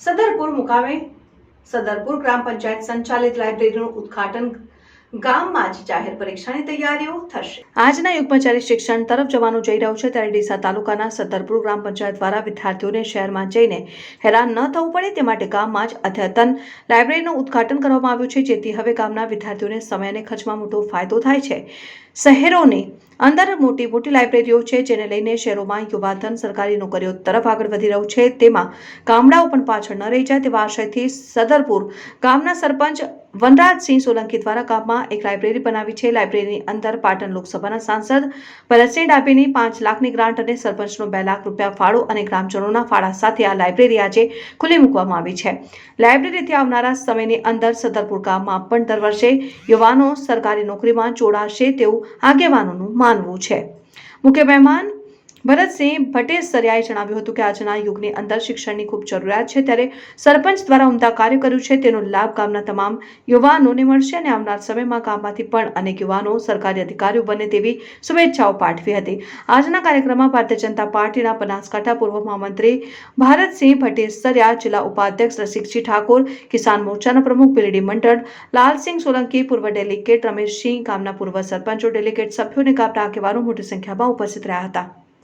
સદરપુર મુકામે સદરપુર ગ્રામ પંચાયત સંચાલિત લાઇબ્રેરીનું ઉદ્ઘાટન ગામમાં જ જાહેર પરીક્ષાની તૈયારીઓ થશે। આજના યુગમાં જ્યારે શિક્ષણ તરફ જવાનું જઈ રહ્યું છે ત્યારે ડીસા તાલુકાના સદરપુર ગ્રામ પંચાયત દ્વારા વિદ્યાર્થીઓને શહેરમાં જઈને હેરાન ન થવું પડે તે માટે ગામમાં જ અદ્યતન લાઇબ્રેરીનું ઉદ્ઘાટન કરવામાં આવ્યું છે, જેથી હવે ગામના વિદ્યાર્થીઓને સમય અને ખર્ચમાં મોટો ફાયદો થાય છે। શહેરોની અંદર મોટી મોટી લાઇબ્રેરીઓ છે, જેને લઈને શહેરોમાં યુવાધન સરકારી નોકરીઓ તરફ આગળ વધી રહ્યું છે, તેમાં ગામડાઓ પણ પાછળ ન રહી જાય તેવા આશયથી સદરપુર ગામના સરપંચ વનરાજસિંહ સોલંકી દ્વારા ગામમાં એક લાઇબ્રેરી બનાવી છે। લાઇબ્રેરીની અંદર પાટણ લોકસભાના સાંસદ ભરતસિંહ ડાભીની 5 લાખની ગ્રાન્ટ અને સરપંચનો 2 લાખ રૂપિયા ફાળો અને ગ્રામજનોના ફાળા સાથે આ લાઇબ્રેરી આજે ખુલ્લી મૂકવામાં આવી છે। લાઇબ્રેરીથી આવનારા સમયની અંદર સદરપુર ગામમાં પણ દર વર્ષે યુવાનો સરકારી નોકરીમાં જોડાશે તેવું આગેવાનોનું માનવું છે। મુખ્ય મહેમાન ભરતસિંહ ભટ્ટેસરિયાએ જણાવ્યું હતું કે આજના યુગની અંદર શિક્ષણની ખૂબ જરૂરિયાત છે, ત્યારે સરપંચ દ્વારા ઉમદા કાર્ય કર્યું છે તેનો લાભ ગામના તમામ યુવાનોને મળશે અને આવનાર સમયમાં ગામમાંથી પણ અનેક યુવાનો સરકારી અધિકારીઓ બને તેવી શુભેચ્છાઓ પાઠવી હતી। આજના કાર્યક્રમમાં ભારતીય જનતા પાર્ટીના બનાસકાંઠા પૂર્વ મહામંત્રી ભારતસિંહ ભટ્ટેસરિયા, જિલ્લા ઉપાધ્યક્ષ રસિકસિંહ ઠાકોર, કિસાન મોરચાના પ્રમુખ બિરડી મંડળ લાલસિંહ સોલંકી, પૂર્વ ડેલિગેટ રમેશસિંહ, ગામના પૂર્વ સરપંચો, ડેલિગેટ સભ્યો અને ગામના આગેવાનો મોટી સંખ્યામાં ઉપસ્થિત રહ્યા હતા।